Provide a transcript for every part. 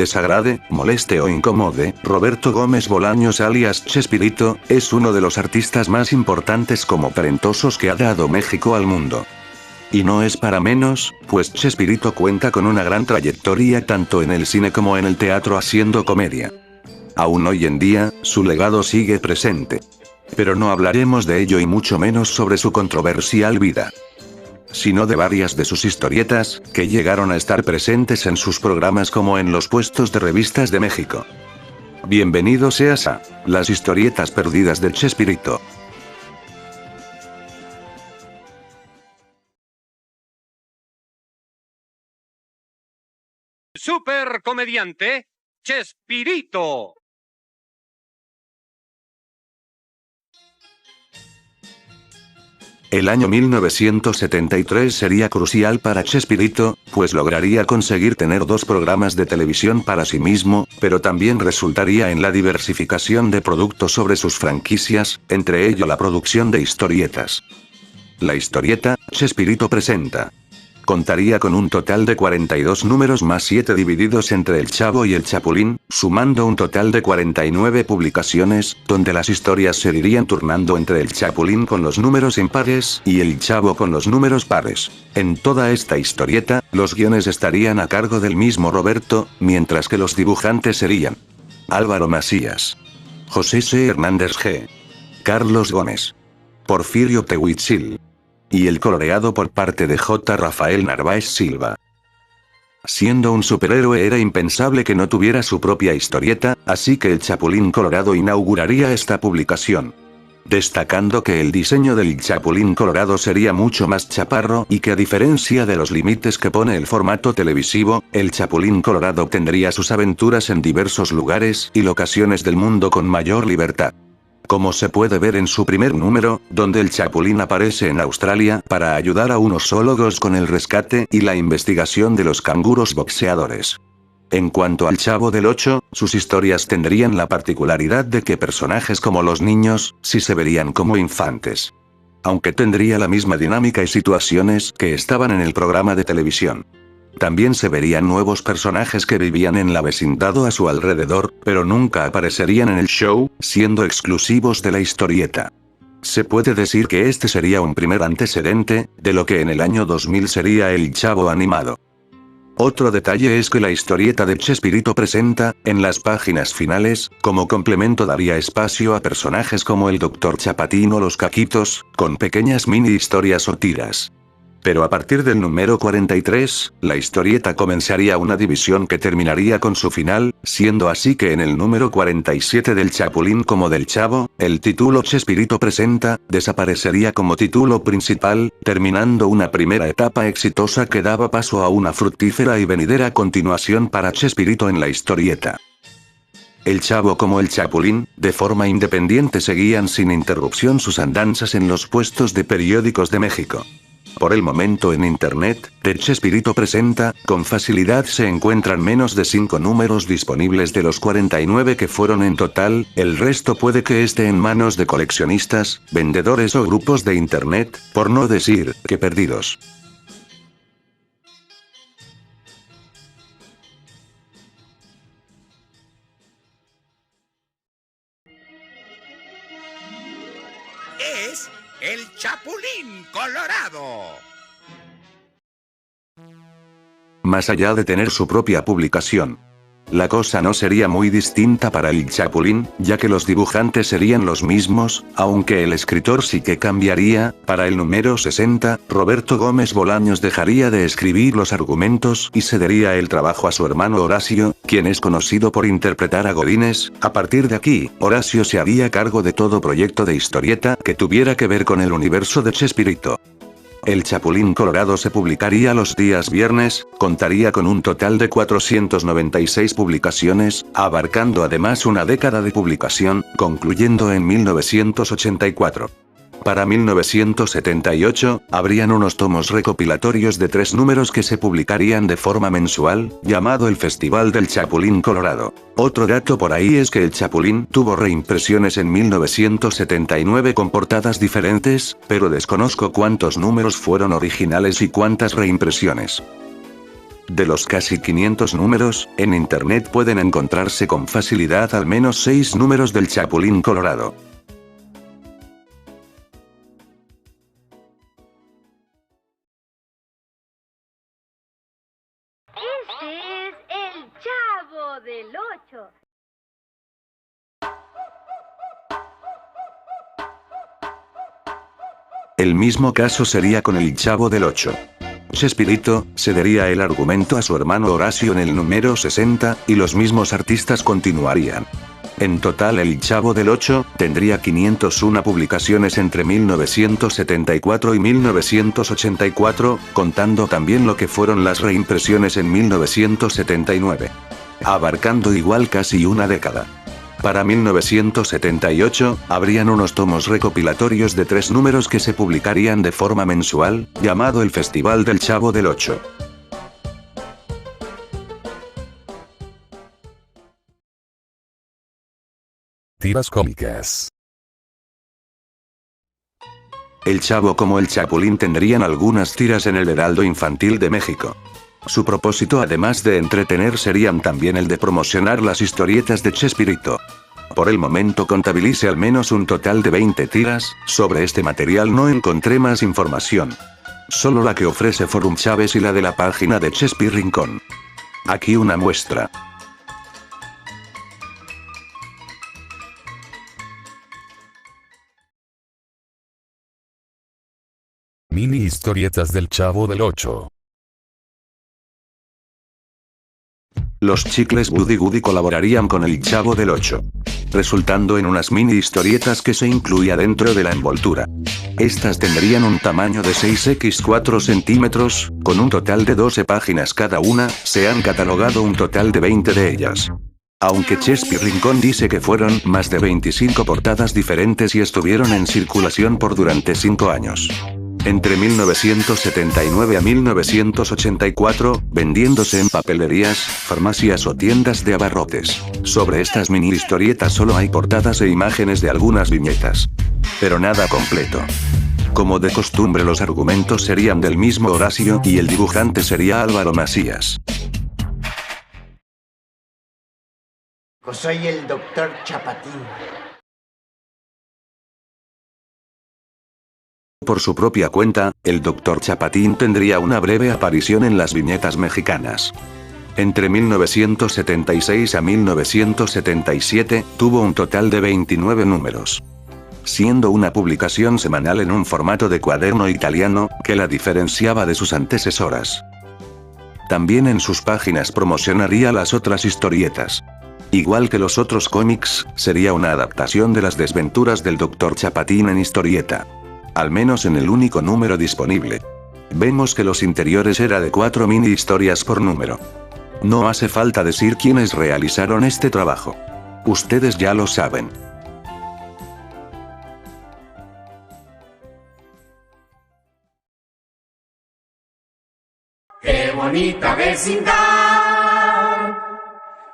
desagrade, moleste o incomode, Roberto Gómez Bolaños alias Chespirito, es uno de los artistas más importantes como talentosos que ha dado México al mundo. Y no es para menos, pues Chespirito cuenta con una gran trayectoria tanto en el cine como en el teatro haciendo comedia. Aún hoy en día, su legado sigue presente. Pero no hablaremos de ello y mucho menos sobre su controversial vida, sino de varias de sus historietas, que llegaron a estar presentes en sus programas como en los puestos de revistas de México. Bienvenido seas a Las historietas perdidas de Chespirito. Super comediante Chespirito. El año 1973 sería crucial para Chespirito, pues lograría conseguir tener 2 programas de televisión para sí mismo, pero también resultaría en la diversificación de productos sobre sus franquicias, entre ello la producción de historietas. La historieta, Chespirito presenta. Contaría con un total de 42 números más 7 divididos entre El Chavo y El Chapulín, sumando un total de 49 publicaciones, donde las historias se irían turnando entre El Chapulín con los números impares y El Chavo con los números pares. En toda esta historieta, los guiones estarían a cargo del mismo Roberto, mientras que los dibujantes serían Álvaro Macías, José C. Hernández G., Carlos Gómez, Porfirio Tehuitzil, y el coloreado por parte de J. Rafael Narváez Silva. Siendo un superhéroe era impensable que no tuviera su propia historieta, así que el Chapulín Colorado inauguraría esta publicación, destacando que el diseño del Chapulín Colorado sería mucho más chaparro y que a diferencia de los límites que pone el formato televisivo, el Chapulín Colorado tendría sus aventuras en diversos lugares y locaciones del mundo con mayor libertad. Como se puede ver en su primer número, donde el Chapulín aparece en Australia para ayudar a unos zoólogos con el rescate y la investigación de los canguros boxeadores. En cuanto al Chavo del Ocho, sus historias tendrían la particularidad de que personajes como los niños, sí se verían como infantes. Aunque tendría la misma dinámica y situaciones que estaban en el programa de televisión. También se verían nuevos personajes que vivían en la vecindad o a su alrededor, pero nunca aparecerían en el show, siendo exclusivos de la historieta. Se puede decir que este sería un primer antecedente, de lo que en el año 2000 sería el Chavo animado. Otro detalle es que la historieta de Chespirito presenta, en las páginas finales, como complemento daría espacio a personajes como el Dr. Chapatín o los Caquitos, con pequeñas mini historias o tiras. Pero a partir del número 43, la historieta comenzaría una división que terminaría con su final, siendo así que en el número 47 del Chapulín como del Chavo, el título Chespirito presenta, desaparecería como título principal, terminando una primera etapa exitosa que daba paso a una fructífera y venidera continuación para Chespirito en la historieta. El Chavo como el Chapulín, de forma independiente seguían sin interrupción sus andanzas en los puestos de periódicos de México. Por el momento en internet, de Chespirito presenta, con facilidad se encuentran menos de 5 números disponibles de los 49 que fueron en total, el resto puede que esté en manos de coleccionistas, vendedores o grupos de internet, por no decir, que perdidos. Es el Chapulín Colorado. Más allá de tener su propia publicación, la cosa no sería muy distinta para el Chapulín, ya que los dibujantes serían los mismos, aunque el escritor sí que cambiaría. Para el número 60, Roberto Gómez Bolaños dejaría de escribir los argumentos y cedería el trabajo a su hermano Horacio, quien es conocido por interpretar a Godínez. A partir de aquí, Horacio se haría cargo de todo proyecto de historieta que tuviera que ver con el universo de Chespirito. El Chapulín Colorado se publicaría los días viernes, contaría con un total de 496 publicaciones, abarcando además una década de publicación, concluyendo en 1984. Para 1978, habrían unos tomos recopilatorios de 3 números que se publicarían de forma mensual, llamado el Festival del Chapulín Colorado. Otro dato por ahí es que el Chapulín tuvo reimpresiones en 1979 con portadas diferentes, pero desconozco cuántos números fueron originales y cuántas reimpresiones. De los casi 500 números, en internet pueden encontrarse con facilidad al menos 6 números del Chapulín Colorado. Este es el Chavo del Ocho. El mismo caso sería con el Chavo del Ocho. Chespirito cedería el argumento a su hermano Horacio en el número 60, y los mismos artistas continuarían. En total el Chavo del Ocho tendría 501 publicaciones entre 1974 y 1984, contando también lo que fueron las reimpresiones en 1979. Abarcando igual casi una década. Para 1978, habrían unos tomos recopilatorios de 3 números que se publicarían de forma mensual, llamado el Festival del Chavo del Ocho. Tiras cómicas. El Chavo como el Chapulín tendrían algunas tiras en el Heraldo Infantil de México. Su propósito, además de entretener, serían también el de promocionar las historietas de Chespirito. Por el momento contabilice al menos un total de 20 tiras. Sobre este material no encontré más información. Solo la que ofrece Forum Chávez y la de la página de Chespi Rincón. Aquí una muestra. Mini historietas del Chavo del Ocho. Los chicles Woody Woody colaborarían con el Chavo del Ocho, resultando en unas mini historietas que se incluía dentro de la envoltura. Estas tendrían un tamaño de 6x4 centímetros, con un total de 12 páginas cada una. Se han catalogado un total de 20 de ellas. Aunque Chespi Rincón dice que fueron más de 25 portadas diferentes y estuvieron en circulación por durante 5 años. Entre 1979 a 1984, vendiéndose en papelerías, farmacias o tiendas de abarrotes. Sobre estas mini historietas solo hay portadas e imágenes de algunas viñetas. Pero nada completo. Como de costumbre, los argumentos serían del mismo Horacio y el dibujante sería Álvaro Macías. Soy el Dr. Chapatín. Por su propia cuenta, el Dr. Chapatín tendría una breve aparición en las viñetas mexicanas. Entre 1976 a 1977, tuvo un total de 29 números. Siendo una publicación semanal en un formato de cuaderno italiano, que la diferenciaba de sus antecesoras. También en sus páginas promocionaría las otras historietas. Igual que los otros cómics, sería una adaptación de las desventuras del Dr. Chapatín en historieta. Al menos en el único número disponible. Vemos que los interiores era de 4 mini historias por número. No hace falta decir quiénes realizaron este trabajo. Ustedes ya lo saben. ¡Qué bonita vecindad!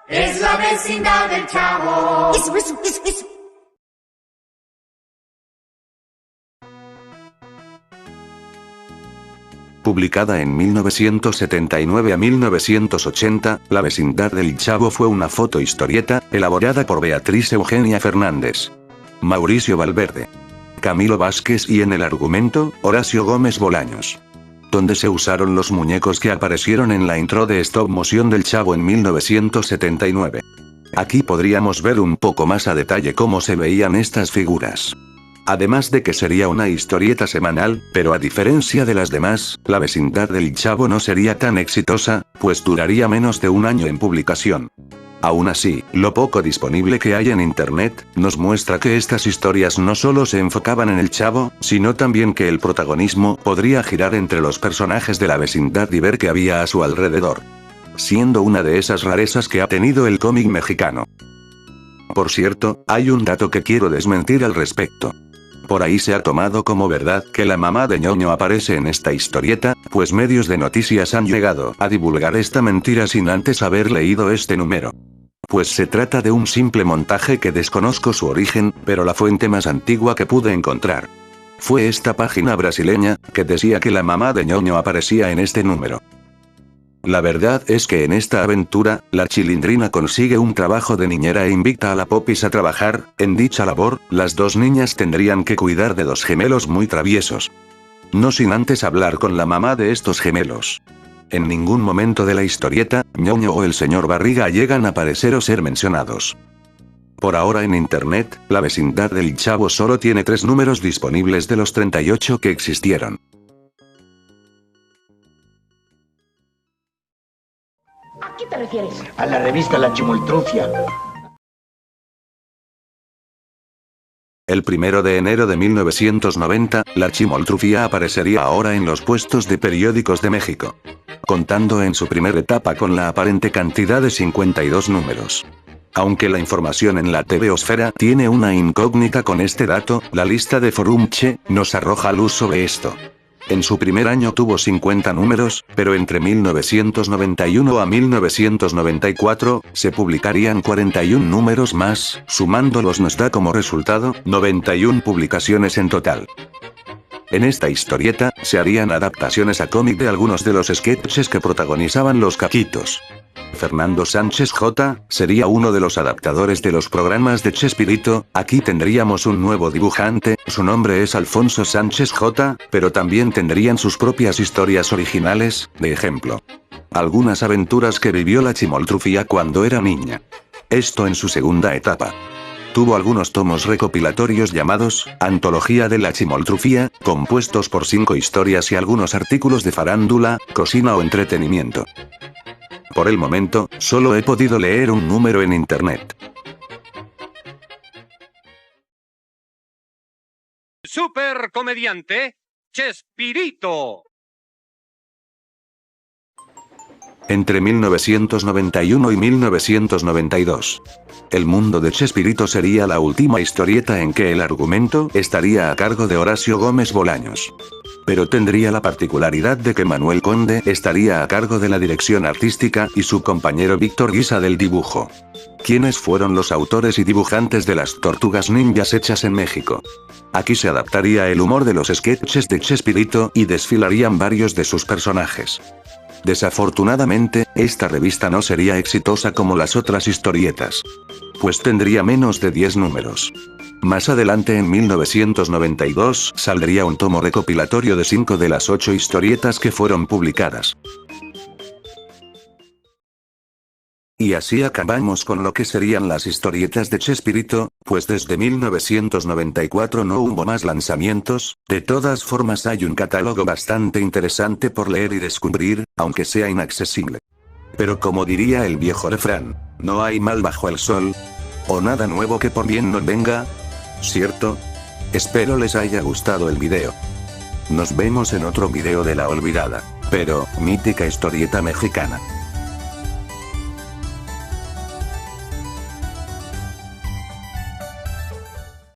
Es la vecindad del Chavo. Eso. Publicada en 1979 a 1980, La vecindad del Chavo fue una fotohistorieta, elaborada por Beatriz Eugenia Fernández, Mauricio Valverde, Camilo Vázquez y en el argumento, Horacio Gómez Bolaños. Donde se usaron los muñecos que aparecieron en la intro de stop motion del Chavo en 1979. Aquí podríamos ver un poco más a detalle cómo se veían estas figuras. Además de que sería una historieta semanal, pero a diferencia de las demás, La vecindad del Chavo no sería tan exitosa, pues duraría menos de un año en publicación. Aún así, lo poco disponible que hay en internet, nos muestra que estas historias no solo se enfocaban en el Chavo, sino también que el protagonismo podría girar entre los personajes de la vecindad y ver qué había a su alrededor. Siendo una de esas rarezas que ha tenido el cómic mexicano. Por cierto, hay un dato que quiero desmentir al respecto. Por ahí se ha tomado como verdad que la mamá de Ñoño aparece en esta historieta, pues medios de noticias han llegado a divulgar esta mentira sin antes haber leído este número. Pues se trata de un simple montaje que desconozco su origen, pero la fuente más antigua que pude encontrar fue esta página brasileña, que decía que la mamá de Ñoño aparecía en este número. La verdad es que en esta aventura, la Chilindrina consigue un trabajo de niñera e invita a la Popis a trabajar. En dicha labor, las dos niñas tendrían que cuidar de dos gemelos muy traviesos. No sin antes hablar con la mamá de estos gemelos. En ningún momento de la historieta, ñoño o el señor Barriga llegan a aparecer o ser mencionados. Por ahora en internet, la vecindad del Chavo solo tiene 3 números disponibles de los 38 que existieron. ¿A qué te refieres? A la revista La Chimoltrufia. El 1 de enero de 1990, la Chimoltrufia aparecería ahora en los puestos de periódicos de México, contando en su primera etapa con la aparente cantidad de 52 números. Aunque la información en la TVosfera tiene una incógnita con este dato, la lista de Forumche nos arroja luz sobre esto. En su primer año tuvo 50 números, pero entre 1991 a 1994, se publicarían 41 números más, sumándolos nos da como resultado, 91 publicaciones en total. En esta historieta, se harían adaptaciones a cómic de algunos de los sketches que protagonizaban los Caquitos. Fernando Sánchez J. sería uno de los adaptadores de los programas de Chespirito. Aquí tendríamos un nuevo dibujante, su nombre es Alfonso Sánchez J., pero también tendrían sus propias historias originales, de ejemplo. Algunas aventuras que vivió la Chimoltrufia cuando era niña. Esto en su segunda etapa. Tuvo algunos tomos recopilatorios llamados Antología de la Chimoltrufia, compuestos por 5 historias y algunos artículos de farándula, cocina o entretenimiento. Por el momento, solo he podido leer un número en internet. Super comediante Chespirito. Entre 1991 y 1992. El mundo de Chespirito sería la última historieta en que el argumento estaría a cargo de Horacio Gómez Bolaños. Pero tendría la particularidad de que Manuel Conde estaría a cargo de la dirección artística y su compañero Víctor Guisa del dibujo. ¿Quiénes fueron los autores y dibujantes de las Tortugas Ninjas hechas en México? Aquí se adaptaría el humor de los sketches de Chespirito y desfilarían varios de sus personajes. Desafortunadamente, esta revista no sería exitosa como las otras historietas, pues tendría menos de 10 números. Más adelante en 1992 saldría un tomo recopilatorio de 5 de las 8 historietas que fueron publicadas. Y así acabamos con lo que serían las historietas de Chespirito, pues desde 1994 no hubo más lanzamientos. De todas formas hay un catálogo bastante interesante por leer y descubrir, aunque sea inaccesible. Pero como diría el viejo refrán, no hay mal bajo el sol, o nada nuevo que por bien no venga, ¿cierto? Espero les haya gustado el video. Nos vemos en otro video de la olvidada, pero mítica historieta mexicana.